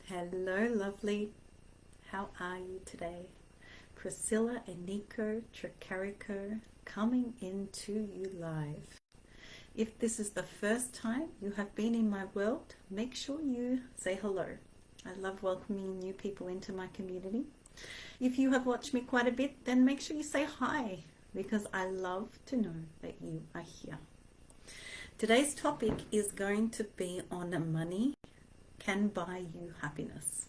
Hello, lovely. How are you today? Priscilla Eniko Tricarico coming into you live. If this is the first time you have been in my world, make sure you say hello. I love welcoming new people into my community. If you have watched me quite a bit, then make sure you say hi, because I love to know that you are here. Today's topic is going to be on money can buy you happiness.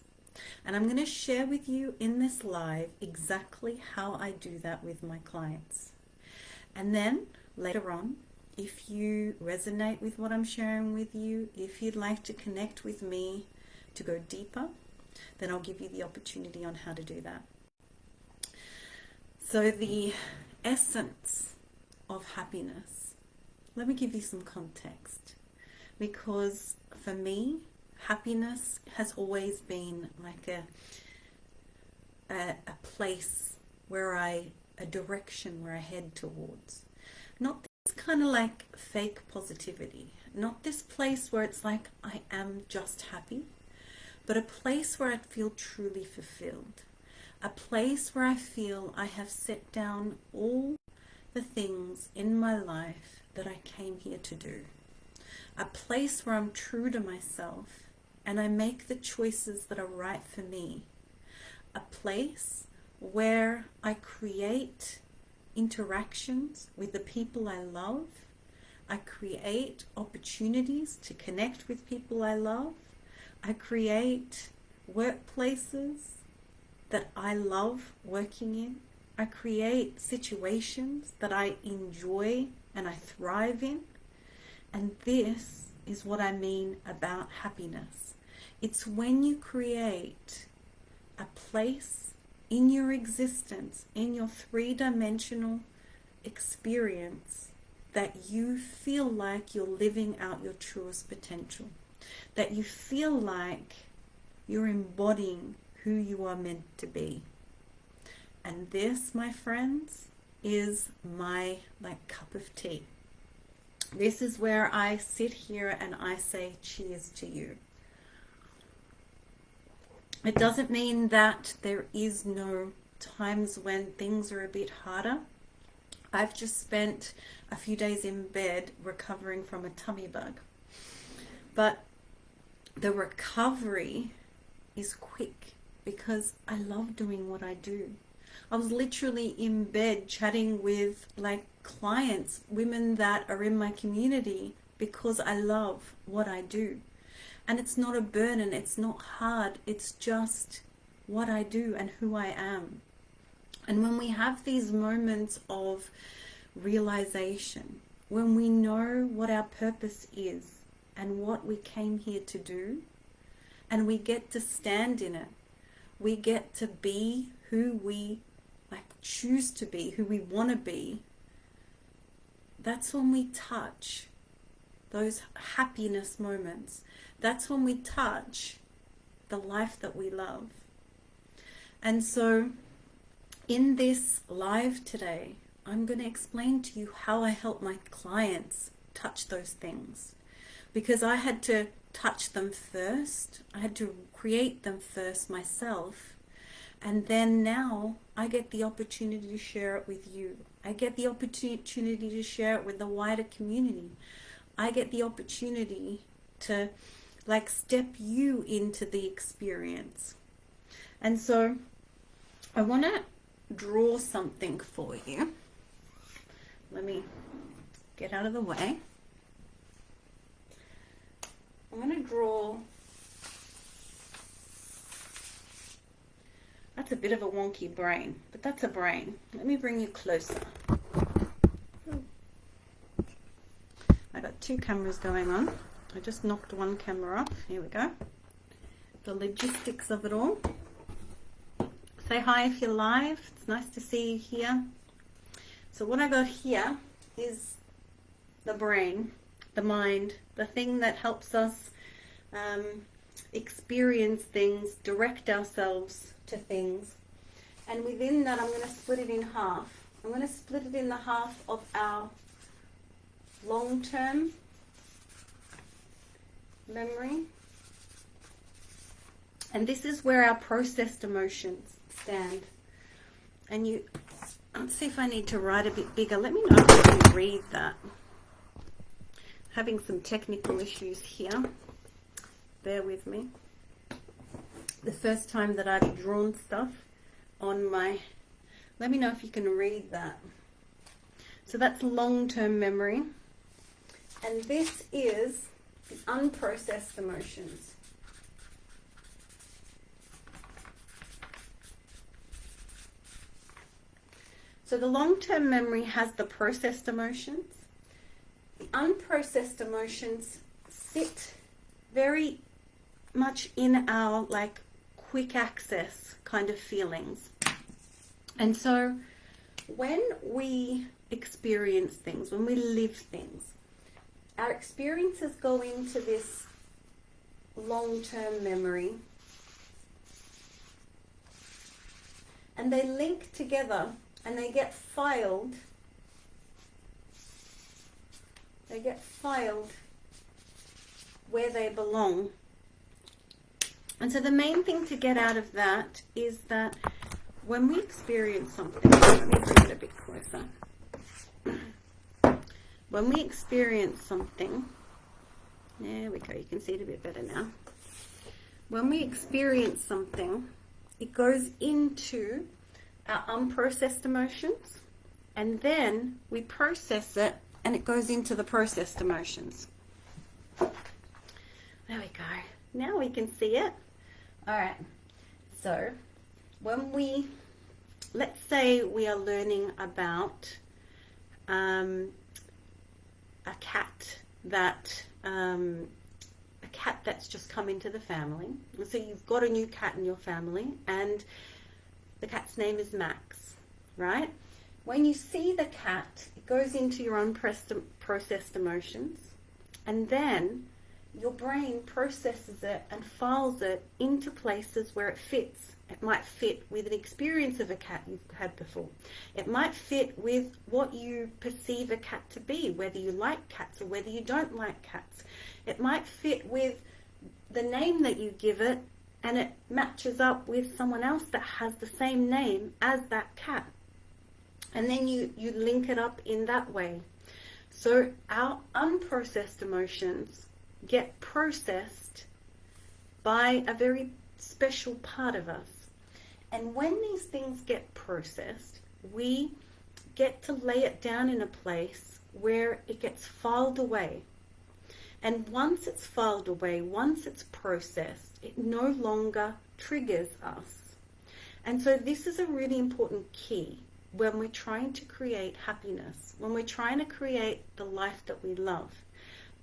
And I'm going to share with you in this live exactly how I do that with my clients. And then later on, if you resonate with what I'm sharing with you, if you'd like to connect with me to go deeper, then I'll give you the opportunity on how to do that. So the essence of happiness, let me give you some context, because for me, happiness has always been like a place where a direction where I head towards. Not this kind of like fake positivity, not this place where it's like I am just happy, but a place where I feel truly fulfilled. A place where I feel I have set down all the things in my life that I came here to do. A place where I'm true to myself and I make the choices that are right for me. A place where I create interactions with the people I love. I create opportunities to connect with people I love. I create workplaces that I love working in. I create situations that I enjoy and I thrive in. And this is what I mean about happiness. It's when you create a place in your existence, in your three-dimensional experience, that you feel like you're living out your truest potential, that you feel like you're embodying who you are meant to be. And this, my friends, is my cup of tea. This is where I sit here and I say cheers to you. It doesn't mean that there is no times when things are a bit harder. I've just spent a few days in bed recovering from a tummy bug. But the recovery is quick because I love doing what I do. I was literally in bed chatting with clients, women that are in my community, because I love what I do. And it's not a burden, it's not hard, it's just what I do and who I am. And when we have these moments of realization, when we know what our purpose is and what we came here to do, and we get to stand in it, we get to be who we choose to be, who we want to be, that's when we touch those happiness moments. That's when we touch the life that we love. And so in this live today, I'm going to explain to you how I help my clients touch those things, because I had to touch them first. I had to create them first myself. And then now I get the opportunity to share it with you. I get the opportunity to share it with the wider community. I get the opportunity to step you into the experience. And so I want to draw something for you. Let me get out of the way. I'm going to draw. That's a bit of a wonky brain, but that's a brain. Let me bring you closer. I got two cameras going on. I just knocked one camera off. Here we go. The logistics of it all. Say hi if you're live. It's nice to see you here. So what I got here is the brain, the mind, the thing that helps us experience things, direct ourselves to things. And within that, I'm going to split it in half. I'm going to split it in the half of our long-term memory And this is where our processed emotions stand. And you, let's see if I need to write a bit bigger. Let me know if you can read that. Having some technical issues here. Bear with me. The first time that I've drawn stuff on my, let me know if you can read that. So that's long-term memory. And this is the unprocessed emotions. So the long-term memory has the processed emotions. The unprocessed emotions sit very much in our like quick access kind of feelings. And so when we experience things, when we live things, our experiences go into this long-term memory and they link together and they get filed. They get filed where they belong. And so the main thing to get out of that is that when we experience something, let me bring it a bit closer. When we experience something, there we go, you can see it a bit better now. When we experience something, it goes into our unprocessed emotions, and then we process it and it goes into the processed emotions. There we go. Now we can see it. All right. So when we, let's say we are learning about a cat that's just come into the family. So you've got a new cat in your family, and the cat's name is Max, right? When you see the cat, it goes into your unprocessed emotions, and then your brain processes it and files it into places where it fits. It might fit with an experience of a cat you've had before. It might fit with what you perceive a cat to be, whether you like cats or whether you don't like cats. It might fit with the name that you give it, and it matches up with someone else that has the same name as that cat. And then you link it up in that way. So our unprocessed emotions get processed by a very special part of us. And when these things get processed, we get to lay it down in a place where it gets filed away. And once it's filed away, once it's processed, it no longer triggers us. And so this is a really important key when we're trying to create happiness, when we're trying to create the life that we love.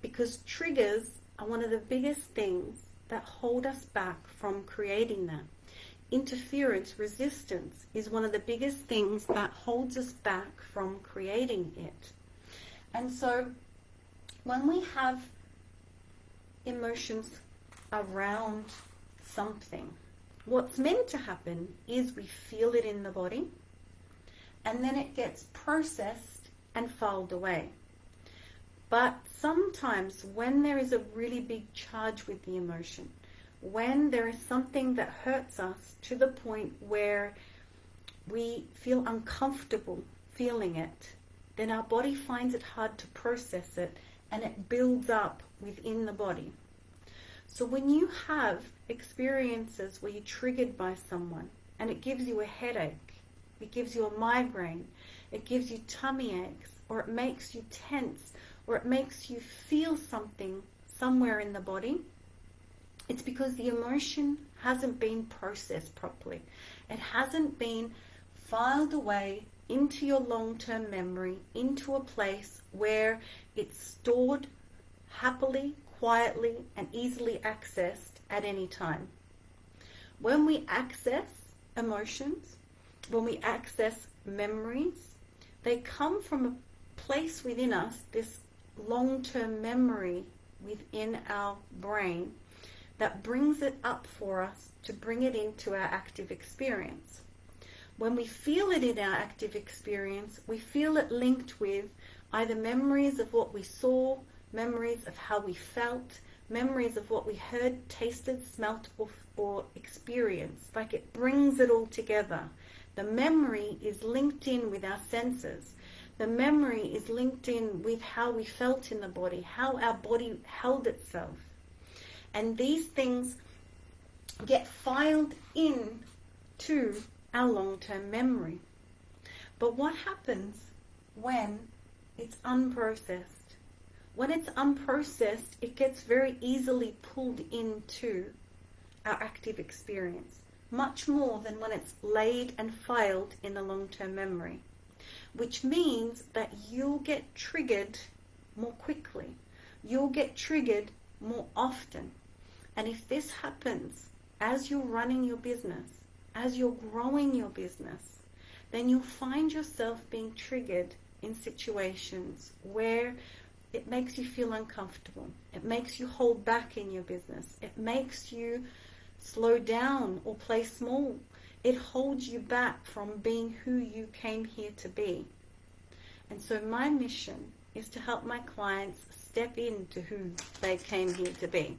Because triggers are one of the biggest things that hold us back from creating that. Interference, resistance is one of the biggest things that holds us back from creating it. And so when we have emotions around something, what's meant to happen is we feel it in the body, and then it gets processed and filed away. But sometimes when there is a really big charge with the emotion, when there is something that hurts us to the point where we feel uncomfortable feeling it, then our body finds it hard to process it, and it builds up within the body. So when you have experiences where you're triggered by someone and it gives you a headache, it gives you a migraine, it gives you tummy aches, or it makes you tense, or it makes you feel something somewhere in the body, it's because the emotion hasn't been processed properly. It hasn't been filed away into your long-term memory, into a place where it's stored happily, quietly, and easily accessed at any time. When we access emotions, when we access memories, they come from a place within us, this long-term memory within our brain that brings it up for us to bring it into our active experience. When we feel it in our active experience, we feel it linked with either memories of what we saw, memories of how we felt, memories of what we heard, tasted, smelt, or experienced. Like it brings it all together. The memory is linked in with our senses. The memory is linked in with how we felt in the body, how our body held itself. And these things get filed in to our long-term memory. But what happens when it's unprocessed? When it's unprocessed, it gets very easily pulled into our active experience, much more than when it's laid and filed in the long-term memory, which means that you'll get triggered more quickly. You'll get triggered more often. And if this happens as you're running your business, as you're growing your business, then you'll find yourself being triggered in situations where it makes you feel uncomfortable. It makes you hold back in your business. It makes you slow down or play small. It holds you back from being who you came here to be. And so my mission is to help my clients step into who they came here to be.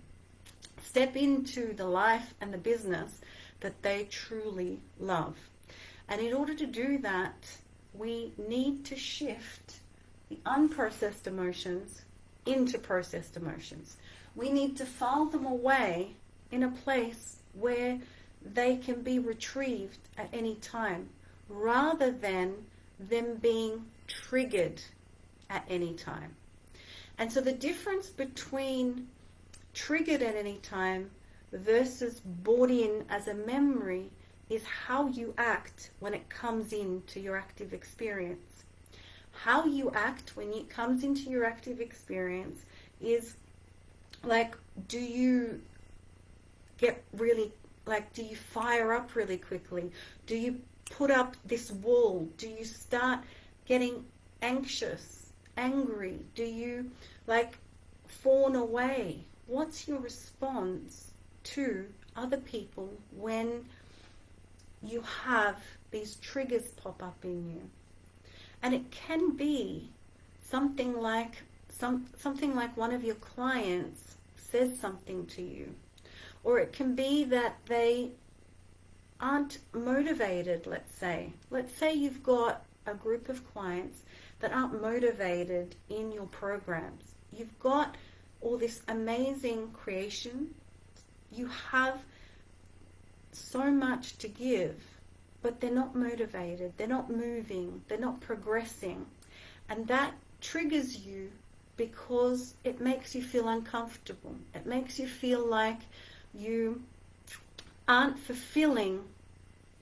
Step into the life and the business that they truly love. And in order to do that, we need to shift the unprocessed emotions into processed emotions. We need to file them away in a place where they can be retrieved at any time, rather than them being triggered at any time. And so the difference between triggered at any time versus brought in as a memory is how you act when it comes into your active experience. How you act when it comes into your active experience is like, do you get really, like, do you fire up really quickly? Do you put up this wall? Do you start getting anxious, angry? Do you like fawn away? What's your response to other people when you have these triggers pop up in you? And it can be something like one of your clients says something to you, or it can be that they aren't motivated. Let's say you've got a group of clients that aren't motivated in your programs. You've got all this amazing creation. You have so much to give, but they're not motivated, they're not moving, they're not progressing. And that triggers you because it makes you feel uncomfortable. It makes you feel like you aren't fulfilling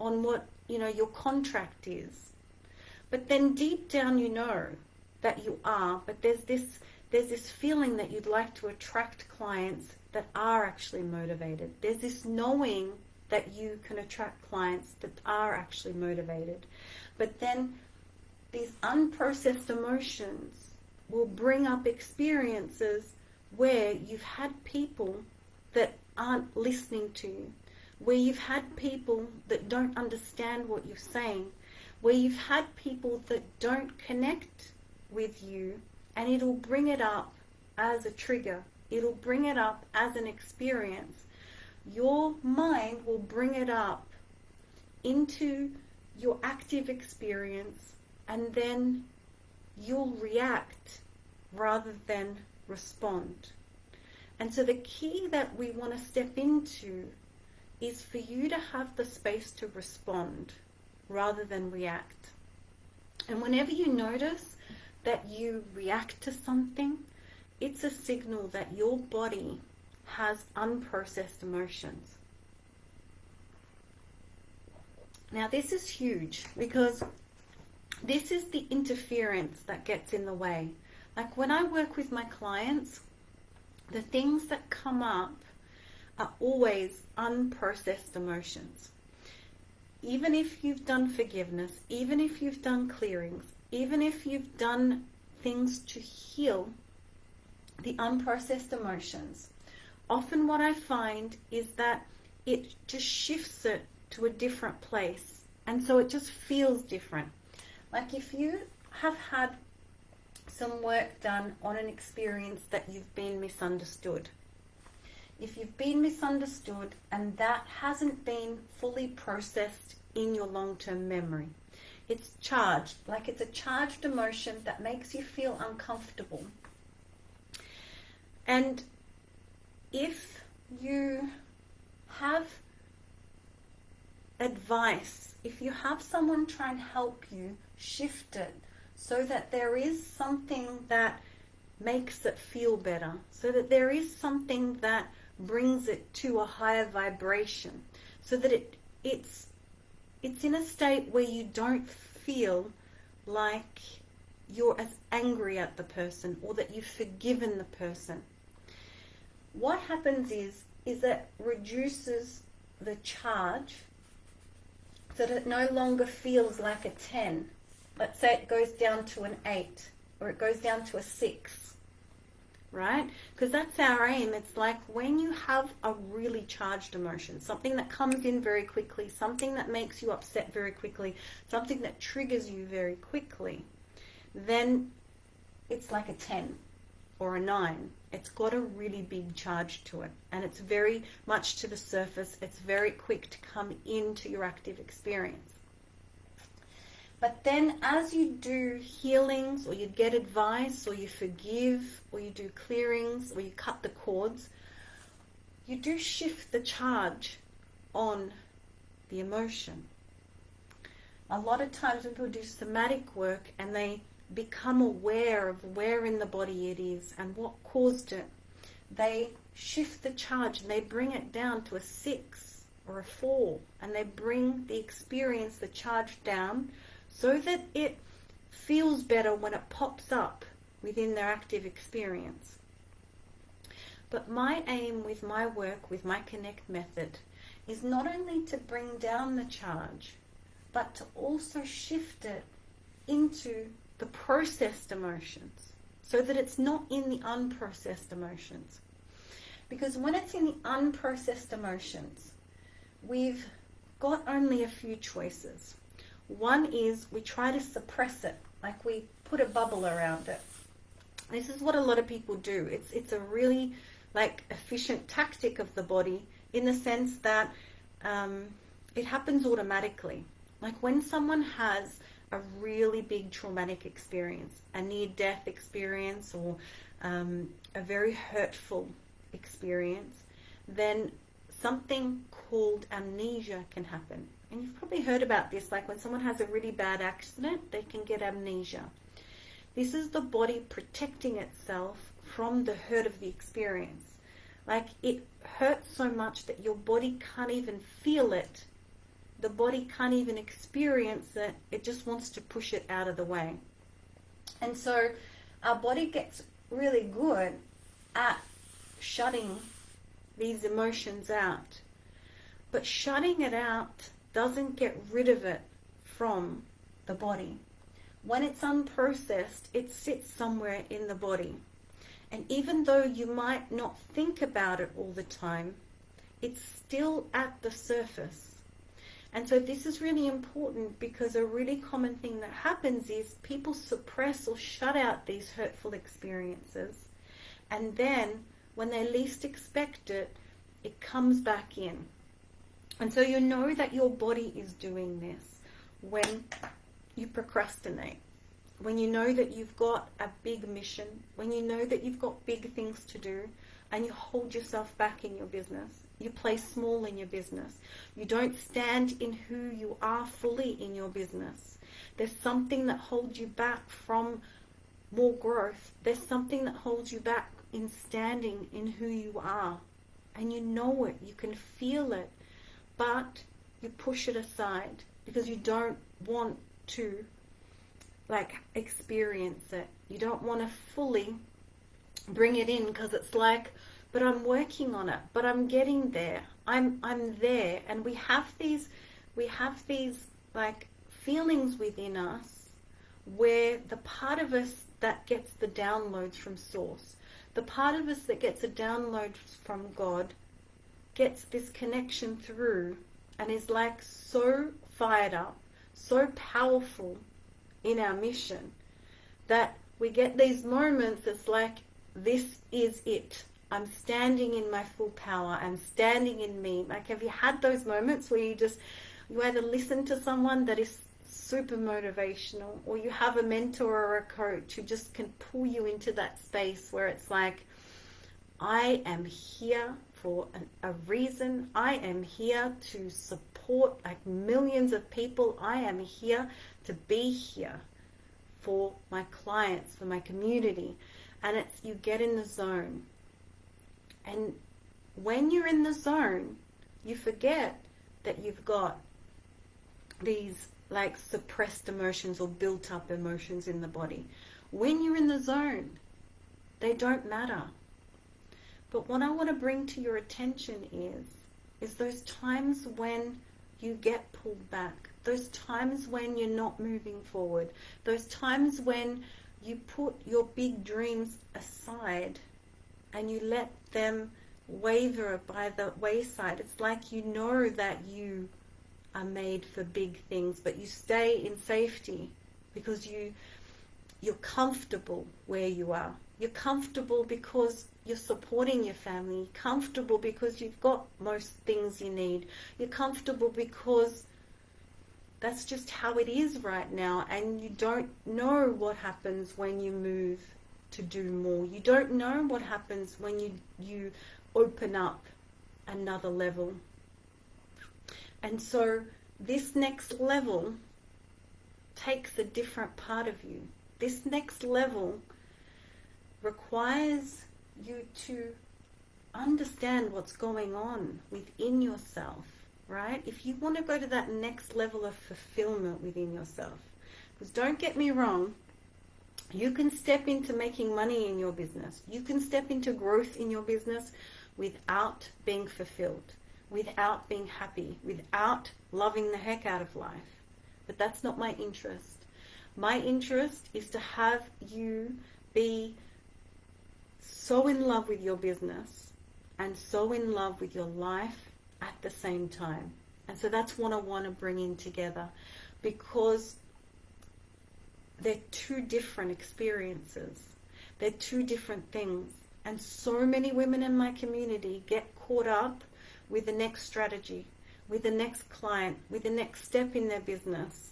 on what, your contract is. But then deep down you know that you are, but there's this feeling that you'd like to attract clients that are actually motivated. There's this knowing that you can attract clients that are actually motivated. But then these unprocessed emotions will bring up experiences where you've had people that aren't listening to you, where you've had people that don't understand what you're saying, where you've had people that don't connect with you, and it'll bring it up as a trigger. It'll bring it up as an experience. Your mind will bring it up into your active experience, and then you'll react rather than respond. And so the key that we want to step into is for you to have the space to respond rather than react. And whenever you notice that you react to something, it's a signal that your body has unprocessed emotions. Now this is huge because this is the interference that gets in the way. Like when I work with my clients, the things that come up are always unprocessed emotions. Even if you've done forgiveness, even if you've done clearings, even if you've done things to heal the unprocessed emotions, often what I find is that it just shifts it to a different place. And so it just feels different. Like if you have had some work done on an experience that you've been misunderstood, if you've been misunderstood and that hasn't been fully processed in your long-term memory. It's charged, like it's a charged emotion that makes you feel uncomfortable. And if you have advice, if you have someone try and help you shift it so that there is something that makes it feel better, so that there is something that brings it to a higher vibration, so that it's in a state where you don't feel like you're as angry at the person or that you've forgiven the person. What happens is it reduces the charge so that it no longer feels like a 10. Let's say it goes down to an 8 or it goes down to a 6, right? Because that's our aim. It's like when you have a really charged emotion, something that comes in very quickly, something that makes you upset very quickly, something that triggers you very quickly, then it's like a 10 or a 9. It's got a really big charge to it, and it's very much to the surface. It's very quick to come into your active experience. But then as you do healings, or you get advice, or you forgive, or you do clearings, or you cut the cords, you do shift the charge on the emotion. A lot of times when people do somatic work and they become aware of where in the body it is and what caused it, they shift the charge and they bring it down to a 6 or a 4, and they bring the experience, the charge down, so that it feels better when it pops up within their active experience. But my aim with my work, with my Connect method, is not only to bring down the charge, but to also shift it into the processed emotions, so that it's not in the unprocessed emotions. Because when it's in the unprocessed emotions, we've got only a few choices. One is we try to suppress it, like we put a bubble around it. This is what a lot of people do. It's a really efficient tactic of the body, in the sense that it happens automatically. Like when someone has a really big traumatic experience, a near-death experience, or a very hurtful experience, then something called amnesia can happen. And you've probably heard about this, like when someone has a really bad accident, they can get amnesia. This is the body protecting itself from the hurt of the experience. Like it hurts so much that your body can't even feel it. The body can't even experience it. It just wants to push it out of the way. And so our body gets really good at shutting these emotions out. But shutting it out doesn't get rid of it from the body. When it's unprocessed, it sits somewhere in the body. And even though you might not think about it all the time, it's still at the surface. And so this is really important, because a really common thing that happens is people suppress or shut out these hurtful experiences. And then when they least expect it, it comes back in. And so you know that your body is doing this when you procrastinate, when you know that you've got a big mission, when you know that you've got big things to do, and you hold yourself back in your business. You play small in your business. You don't stand in who you are fully in your business. There's something that holds you back from more growth. There's something that holds you back in standing in who you are. And you know it. You can feel it. But you push it aside because you don't want to experience it. You don't want to fully bring it in, because it's like, but I'm working on it, but I'm getting there. I'm there. And we have these feelings within us where the part of us that gets the downloads from Source, the part of us that gets a download from God, gets this connection through and is so fired up, so powerful in our mission, that we get these moments. It's like, this is it. I'm standing in my full power. I'm standing in me. Like, have you had those moments where you either listen to someone that is super motivational, or you have a mentor or a coach who just can pull you into that space where it's like, I am here for a reason. I am here to support like millions of people. I am here to be here for my clients, for my community. And it's, you get in the zone. And when you're in the zone, you forget that you've got these like suppressed emotions or built up emotions in the body. When you're in the zone, they don't matter. But what I want to bring to your attention is those times when you get pulled back, those times when you're not moving forward, those times when you put your big dreams aside and you let them waver by the wayside. It's like you know that you are made for big things, but you stay in safety because you're comfortable where you are. You're comfortable because you're supporting your family. You're comfortable because you've got most things you need. You're comfortable because that's just how it is right now, and you don't know what happens when you move to do more. You don't know what happens when you open up another level. And so this next level takes a different part of you. This next level requires you to understand what's going on within yourself, right? If you want to go to that next level of fulfillment within yourself, because don't get me wrong, you can step into making money in your business. You can step into growth in your business without being fulfilled, without being happy, without loving the heck out of life. But that's not my interest. My interest is to have you be so in love with your business and so in love with your life at the same time. And so that's what I want to bring in together, because they're two different experiences. They're two different things. And so many women in my community get caught up with the next strategy, with the next client, with the next step in their business.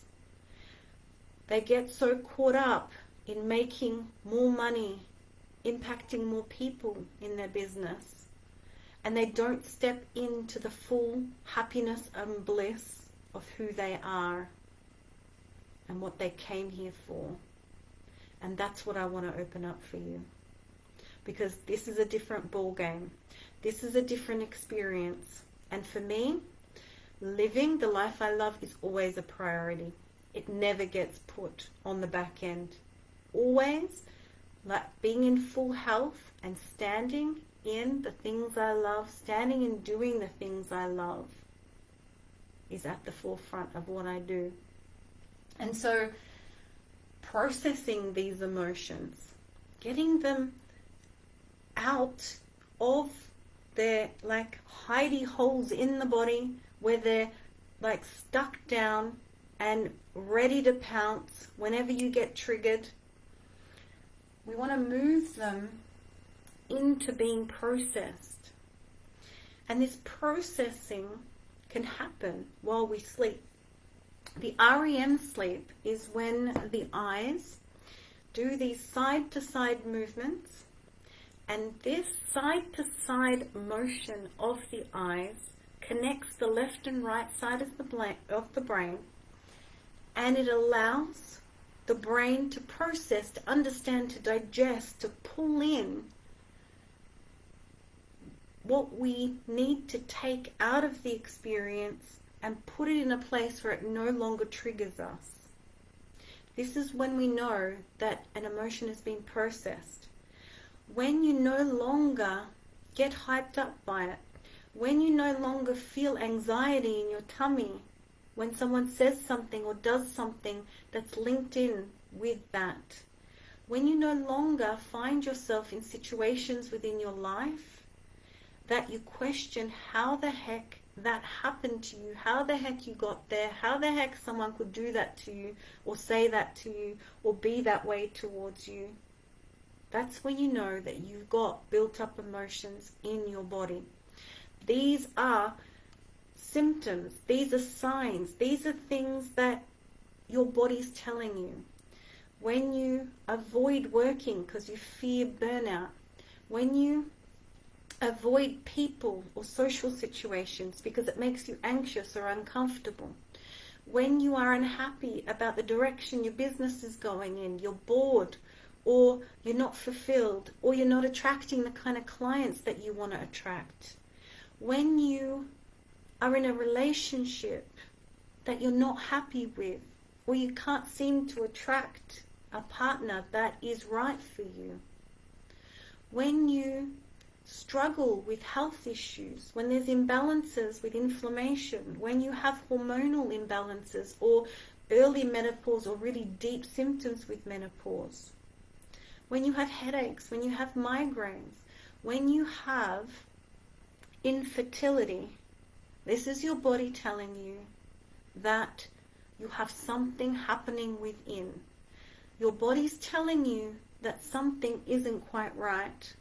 They get so caught up in making more money, impacting more people in their business, and they don't step into the full happiness and bliss of who they are and what they came here for. And that's what I want to open up for you, because this is a different ball game. This is a different experience. And for me, living the life I love is always a priority. It never gets put on the back end. Always, like being in full health and standing in the things I love, standing and doing the things I love, is at the forefront of what I do. And so processing these emotions, getting them out of their like hidey holes in the body where they're like stuck down and ready to pounce whenever you get triggered. We want to move them into being processed. And this processing can happen while we sleep. The REM sleep is when the eyes do these side-to-side movements, and this side-to-side motion of the eyes connects the left and right side of the brain, and it allows the brain to process, to understand, to digest, to pull in what we need to take out of the experience and put it in a place where it no longer triggers us. This is when we know that an emotion has been processed. When you no longer get hyped up by it, when you no longer feel anxiety in your tummy, when someone says something or does something that's linked in with that, when you no longer find yourself in situations within your life that you question how the heck that happened to you, how the heck you got there, how the heck someone could do that to you or say that to you or be that way towards you. That's when you know that you've got built up emotions in your body. These are symptoms, these are signs, these are things that your body's telling you. When you avoid working because you fear burnout, when you avoid people or social situations because it makes you anxious or uncomfortable, when you are unhappy about the direction your business is going in, you're bored, or you're not fulfilled, or you're not attracting the kind of clients that you want to attract, when you are in a relationship that you're not happy with, or you can't seem to attract a partner that is right for you, when you struggle with health issues, when there's imbalances with inflammation, when you have hormonal imbalances or early menopause or really deep symptoms with menopause, when you have headaches, when you have migraines, when you have infertility, this is your body telling you that you have something happening within. Your body's telling you that something isn't quite right.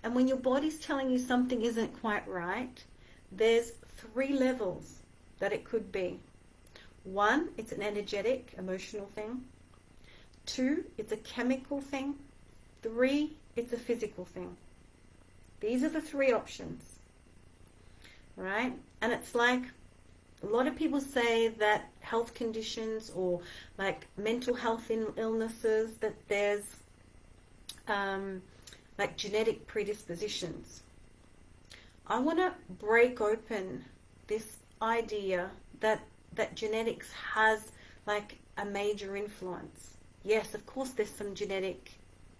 And when your body's telling you something isn't quite right, there's 3 levels that it could be. 1, it's an energetic, emotional thing. 2, it's a chemical thing. 3, it's a physical thing. These are the 3 options, right? And it's like a lot of people say that health conditions or like mental health illnesses, that there's like genetic predispositions. I want to break open this idea that genetics has like a major influence. Yes, of course there's some genetic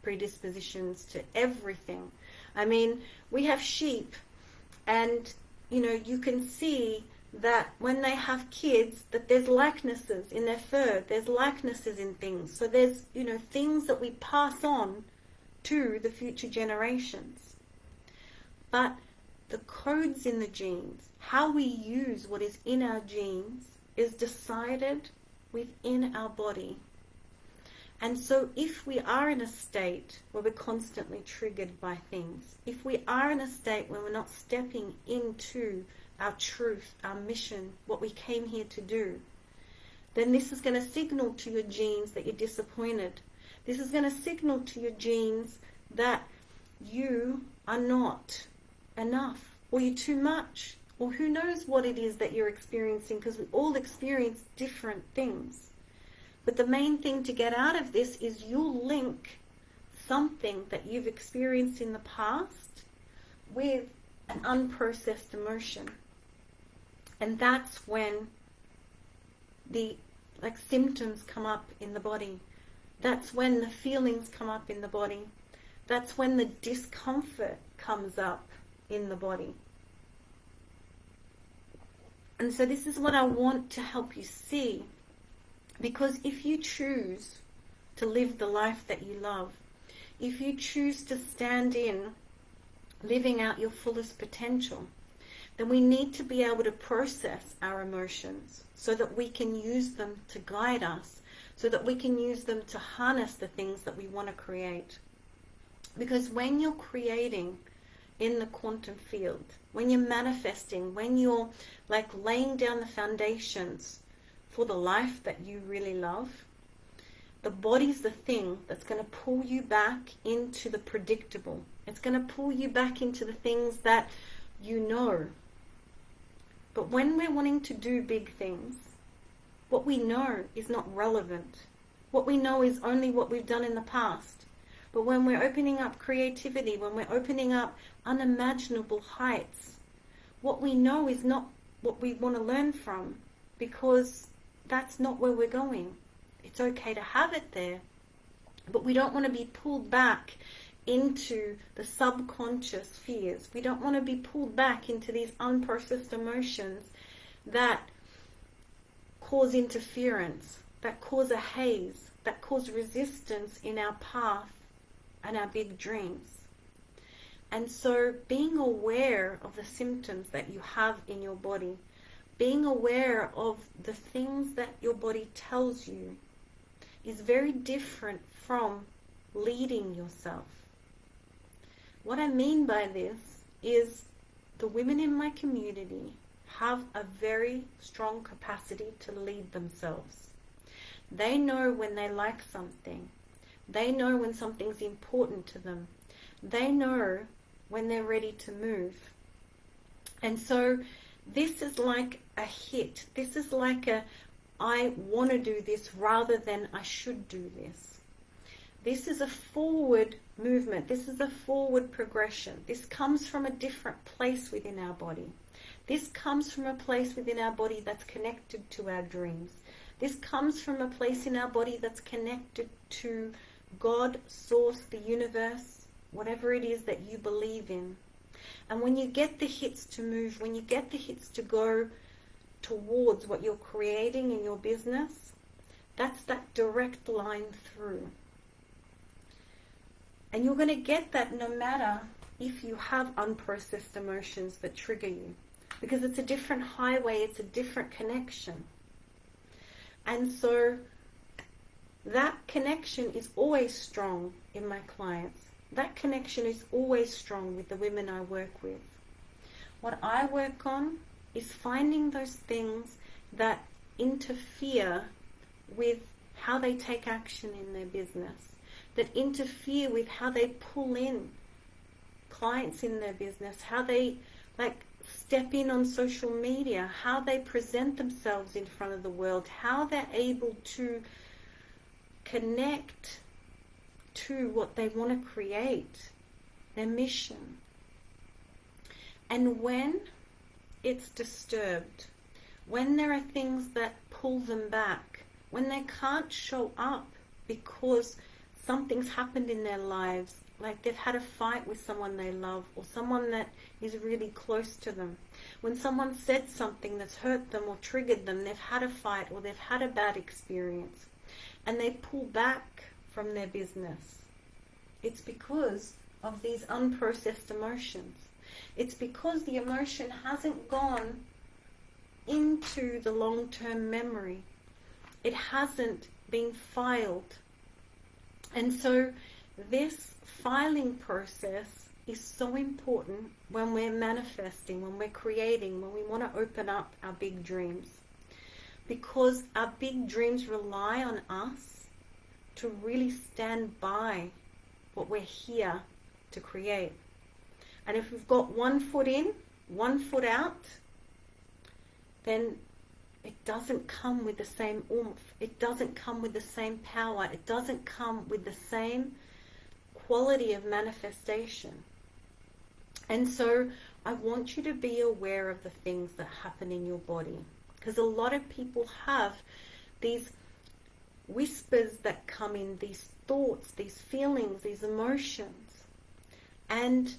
predispositions to everything. I mean, we have sheep, and you know, you can see that when they have kids, that there's likenesses in their fur, there's likenesses in things. So there's, you know, things that we pass on to the future generations. But the codes in the genes, how we use what is in our genes, is decided within our body. And so if we are in a state where we're constantly triggered by things, if we are in a state where we're not stepping into our truth, our mission, what we came here to do, then this is going to signal to your genes that you're disappointed. This is going to signal to your genes that you are not enough, or you're too much, or who knows what it is that you're experiencing, because we all experience different things. But the main thing to get out of this is you'll link something that you've experienced in the past with an unprocessed emotion. And that's when the symptoms come up in the body. That's when the feelings come up in the body. That's when the discomfort comes up in the body. And so this is what I want to help you see. Because if you choose to live the life that you love, if you choose to stand in living out your fullest potential, then we need to be able to process our emotions so that we can use them to guide us, so that we can use them to harness the things that we want to create. Because when you're creating in the quantum field, when you're manifesting, when you're laying down the foundations for the life that you really love, the body's the thing that's going to pull you back into the predictable. It's going to pull you back into the things that you know. But when we're wanting to do big things, what we know is not relevant. What we know is only what we've done in the past. But when we're opening up creativity, when we're opening up unimaginable heights, what we know is not what we want to learn from, because that's not where we're going. It's okay to have it there, but we don't want to be pulled back into the subconscious fears. We don't want to be pulled back into these unprocessed emotions that cause interference, that cause a haze, that cause resistance in our path and our big dreams. And so being aware of the symptoms that you have in your body, being aware of the things that your body tells you, is very different from leading yourself. What I mean by this is the women in my community have a very strong capacity to lead themselves. They know when they like something. They know when something's important to them. They know when they're ready to move. And so this is like a hit. This is like a, I want to do this rather than I should do this. This is a forward movement. This is a forward progression. This comes from a different place within our body. This comes from a place within our body that's connected to our dreams. This comes from a place in our body that's connected to God, Source, the universe, whatever it is that you believe in. And when you get the hits to move, when you get the hits to go towards what you're creating in your business, that's that direct line through. And you're going to get that no matter if you have unprocessed emotions that trigger you. Because it's a different highway, it's a different connection. And so that connection is always strong in my clients. That connection is always strong with the women I work with. What I work on is finding those things that interfere with how they take action in their business, that interfere with how they pull in clients in their business, how they step in on social media, how they present themselves in front of the world, how they're able to connect to what they want to create, their mission. And when it's disturbed, when there are things that pull them back, when they can't show up because something's happened in their lives, like they've had a fight with someone they love or someone that is really close to them. When someone said something that's hurt them or triggered them, they've had a fight or they've had a bad experience, and they pull back from their business. It's because of these unprocessed emotions. It's because the emotion hasn't gone into the long-term memory. It hasn't been filed. And so this filing process is so important when we're manifesting, when we're creating, when we want to open up our big dreams. Because our big dreams rely on us to really stand by what we're here to create. And if we've got one foot in, one foot out, then it doesn't come with the same oomph. It doesn't come with the same power. It doesn't come with the same quality of manifestation. And so I want you to be aware of the things that happen in your body. Because a lot of people have these whispers that come in, these thoughts, these feelings, these emotions. And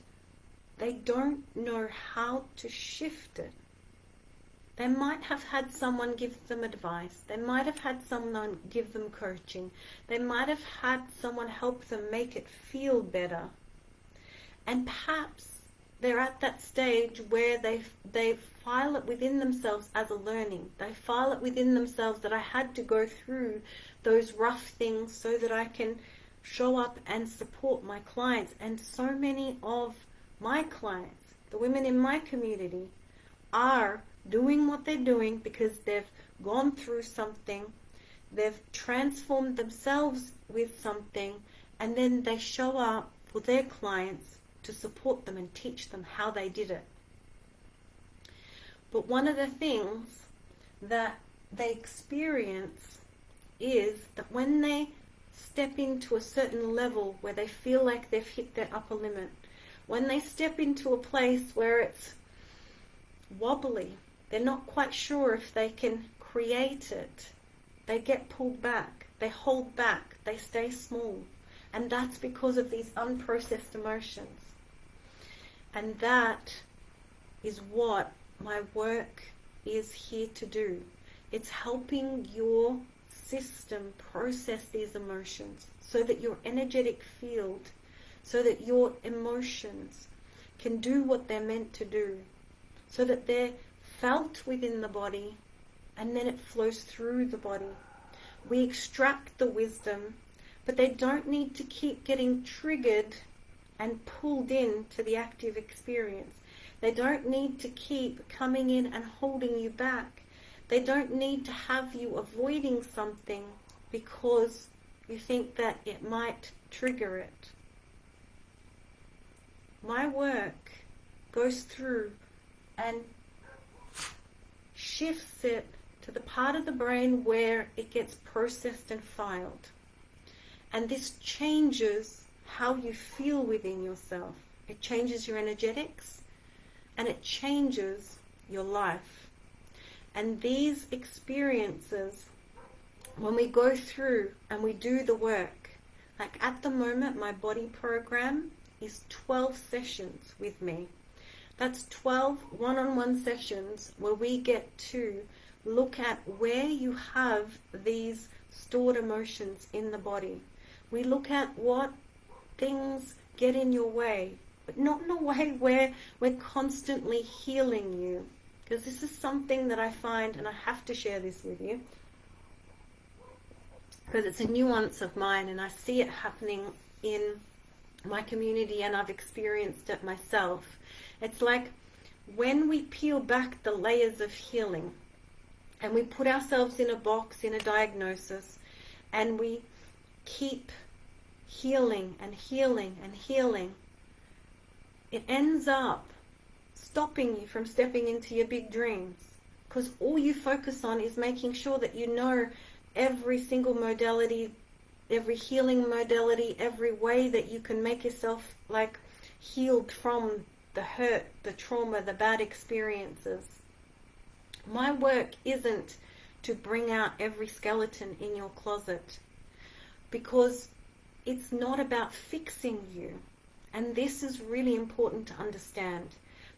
they don't know how to shift it. They might have had someone give them advice. They might have had someone give them coaching. They might have had someone help them make it feel better. And perhaps they're at that stage where they file it within themselves as a learning. They file it within themselves that I had to go through those rough things so that I can show up and support my clients. And so many of my clients, the women in my community, are doing what they're doing because they've gone through something, they've transformed themselves with something, and then they show up for their clients to support them and teach them how they did it. But one of the things that they experience is that when they step into a certain level where they feel like they've hit their upper limit, when they step into a place where it's wobbly, they're not quite sure if they can create it, they get pulled back, they hold back, they stay small. And that's because of these unprocessed emotions. And that is what my work is here to do. It's helping your system process these emotions so that your energetic field, so that your emotions can do what they're meant to do, so that they're felt within the body and then it flows through the body. We extract the wisdom, but they don't need to keep getting triggered and pulled in to the active experience. They don't need to keep coming in and holding you back. They don't need to have you avoiding something because you think that it might trigger it. My work goes through and shifts it to the part of the brain where it gets processed and filed. And this changes how you feel within yourself. It changes your energetics and it changes your life. And these experiences, when we go through and we do the work, like at the moment, my body program is 12 sessions with me. That's 12 one-on-one sessions where we get to look at where you have these stored emotions in the body. We look at what things get in your way, but not in a way where we're constantly healing you. Because this is something that I find, and I have to share this with you, because it's a nuance of mine and I see it happening in my community and I've experienced it myself. It's like when we peel back the layers of healing and we put ourselves in a box, in a diagnosis, and we keep healing and healing and healing, it ends up stopping you from stepping into your big dreams, because all you focus on is making sure that you know every single modality, every healing modality, every way that you can make yourself like healed from the hurt, the trauma, the bad experiences. My work isn't to bring out every skeleton in your closet, because it's not about fixing you. And this is really important to understand,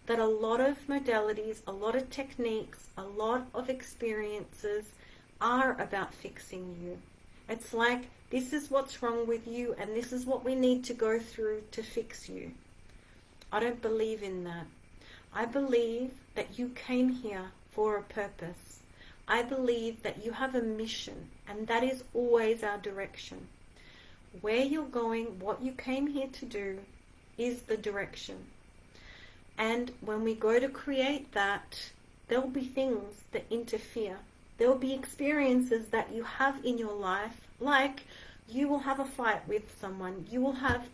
that a lot of modalities, a lot of techniques, a lot of experiences are about fixing you. It's like, this is what's wrong with you and this is what we need to go through to fix you. I don't believe in that. I believe that you came here for a purpose. I believe that you have a mission, and that is always our direction. Where you're going, what you came here to do, is the direction. And when we go to create that, there'll be things that interfere. There'll be experiences that you have in your life, like you will have a fight with someone. You will have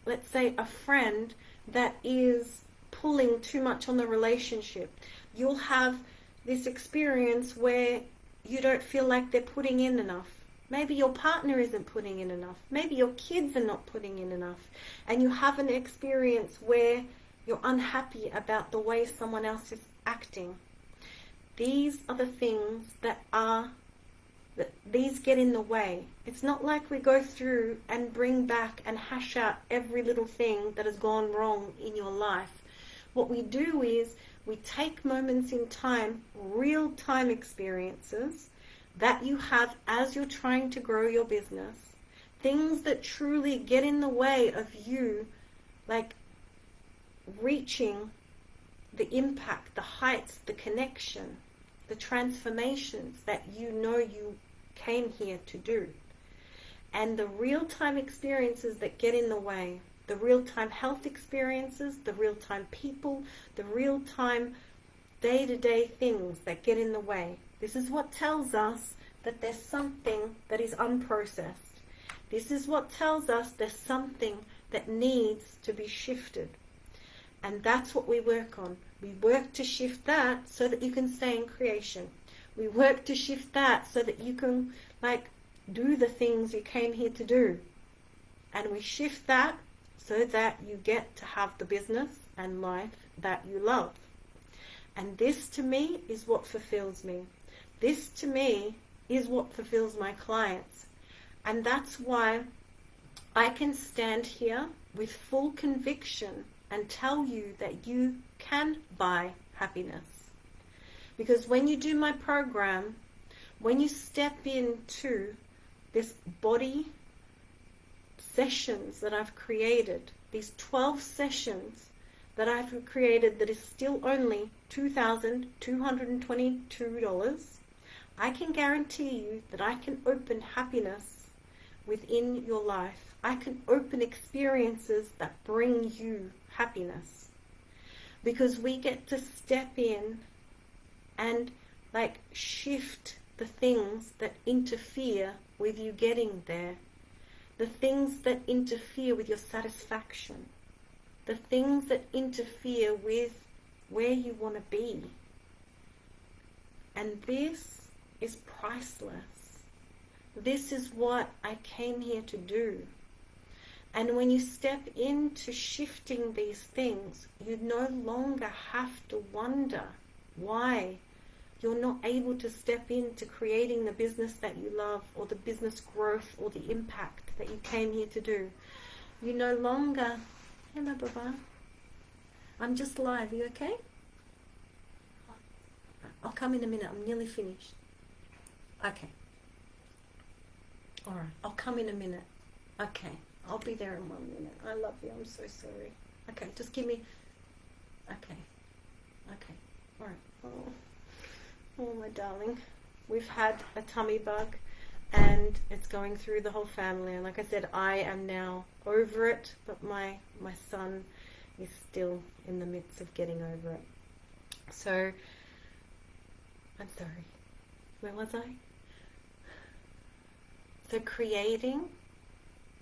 let's say, a friend that is pulling too much on the relationship. You'll have this experience where you don't feel like they're putting in enough. Maybe your partner isn't putting in enough. Maybe your kids are not putting in enough. And you have an experience where you're unhappy about the way someone else is acting. These are the things these get in the way. It's not like we go through and bring back and hash out every little thing that has gone wrong in your life. What we do is we take moments in time, real-time experiences that you have as you're trying to grow your business, things that truly get in the way of you, like reaching the impact, the heights, the connection, the transformations that you know you came here to do. And the real-time experiences that get in the way, the real-time health experiences, the real-time people, the real-time day-to-day things that get in the way. This is what tells us that there's something that is unprocessed. This is what tells us there's something that needs to be shifted. And that's what we work on. We work to shift that so that you can stay in creation. We work to shift that so that you can do the things you came here to do. And we shift that so that you get to have the business and life that you love. And this to me is what fulfills me. This to me is what fulfills my clients. And that's why I can stand here with full conviction and tell you that you can buy happiness. Because when you do my program, when you step into this body sessions that I've created, these 12 sessions that I've created that is still only $2,222, I can guarantee you that I can open happiness within your life. I can open experiences that bring you happiness. Because we get to step in and like shift the things that interfere with you getting there. The things that interfere with your satisfaction. The things that interfere with where you want to be. And this is priceless. This is what I came here to do. And when you step into shifting these things, you no longer have to wonder why you're not able to step into creating the business that you love, or the business growth, or the impact that you came here to do. You no longer... Hello, Baba. I'm just live. Are you okay? I'll come in a minute. I'm nearly finished. Okay. All right. I'll come in a minute. Okay. I'll be there in 1 minute. I love you. I'm so sorry. Okay. Just give me... Okay. Okay. All right. Oh, my darling. We've had a tummy bug, and it's going through the whole family. And like I said, I am now over it, but my son is still in the midst of getting over it. So, I'm sorry. Where was I? So creating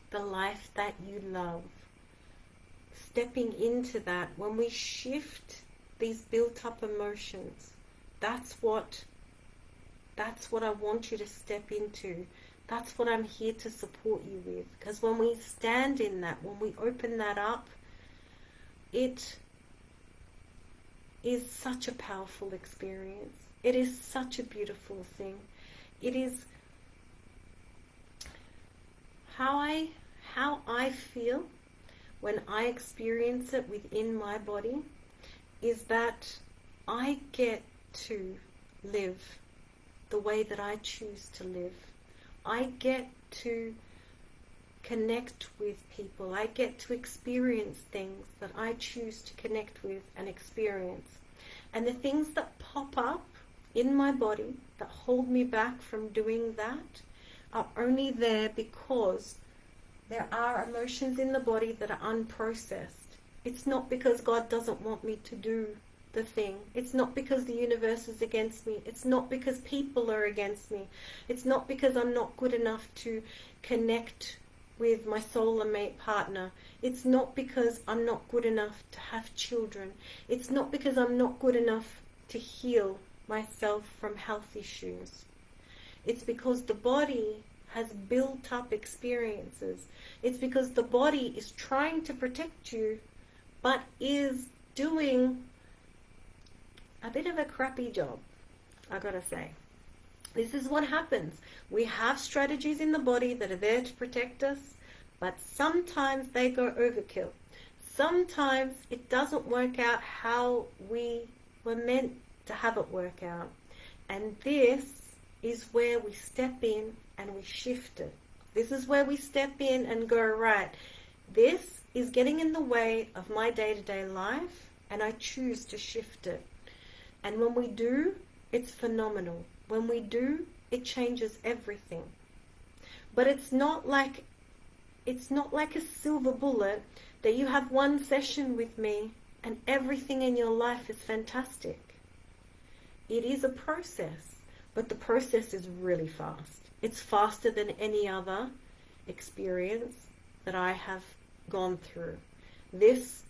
the life that you love. Stepping into that. When we shift these built up emotions, that's what I want you to step into. That's what I'm here to support you with. Because when we stand in that, when we open that up, it is such a powerful experience. It is such a beautiful thing. It is how I feel when I experience it within my body, is that I get to live the way that I choose to live. I get to connect with people. I get to experience things that I choose to connect with and experience. And the things that pop up in my body that hold me back from doing that are only there because there are emotions in the body that are unprocessed. It's not because God doesn't want me to do the thing. It's not because the universe is against me. It's not because people are against me. It's not because I'm not good enough to connect with my soulmate partner. It's not because I'm not good enough to have children. It's not because I'm not good enough to heal myself from health issues. It's because the body has built up experiences. It's because the body is trying to protect you, but is doing a bit of a crappy job, I gotta say. This is what happens. We have strategies in the body that are there to protect us, but sometimes they go overkill. Sometimes it doesn't work out how we were meant to have it work out. And this is where we step in and we shift it. This is where we step in and go, right, this is getting in the way of my day-to-day life, and I choose to shift it. And when we do, it's phenomenal. When we do, it changes everything. But it's not like a silver bullet that you have one session with me and everything in your life is fantastic. It is a process, but the process is really fast. It's faster than any other experience that I have gone through. This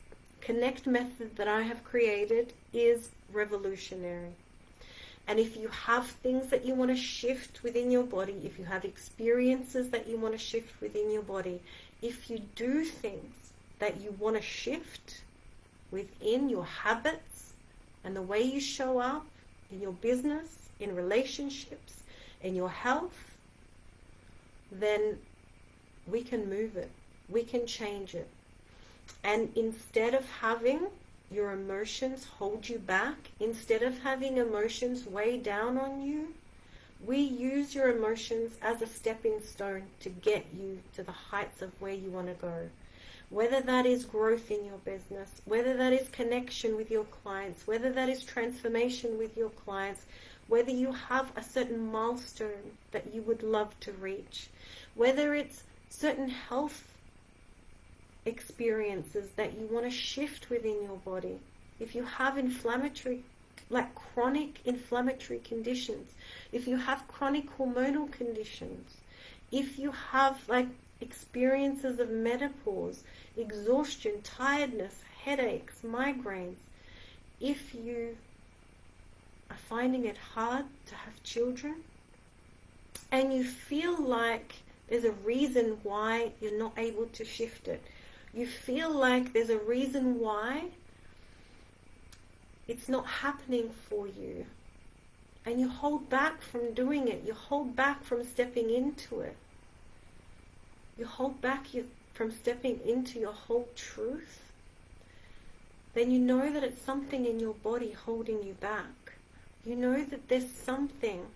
Connect method that I have created is revolutionary. And if you have things that you want to shift within your body, if you have experiences that you want to shift within your body, if you do things that you want to shift within your habits and the way you show up in your business, in relationships, in your health, then we can move it. We can change it. And instead of having your emotions hold you back, instead of having emotions weigh down on you, we use your emotions as a stepping stone to get you to the heights of where you want to go. Whether that is growth in your business, whether that is connection with your clients, whether that is transformation with your clients, whether you have a certain milestone that you would love to reach, whether it's certain health experiences that you want to shift within your body. If you have inflammatory, like chronic inflammatory conditions, if you have chronic hormonal conditions, if you have like experiences of menopause, exhaustion, tiredness, headaches, migraines, if you are finding it hard to have children and you feel like there's a reason why you're not able to shift it, you feel like there's a reason why it's not happening for you, and you hold back from doing it, you hold back from stepping into it, you hold back from stepping into your whole truth, then you know that it's something in your body holding you back. You know that there's something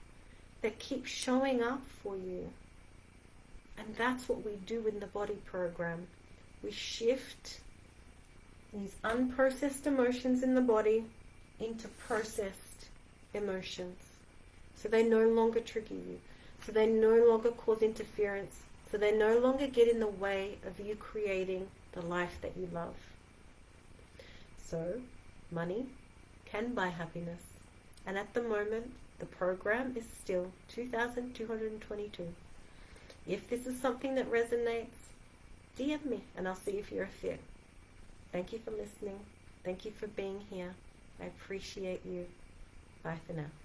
that keeps showing up for you. And that's what we do in the body program. We shift these unprocessed emotions in the body into processed emotions. So they no longer trigger you. So they no longer cause interference. So they no longer get in the way of you creating the life that you love. So money can buy happiness. And at the moment, the program is still $2,222. If this is something that resonates, DM me and I'll see if you're a fit. Thank you for listening. Thank you for being here. I appreciate you. Bye for now.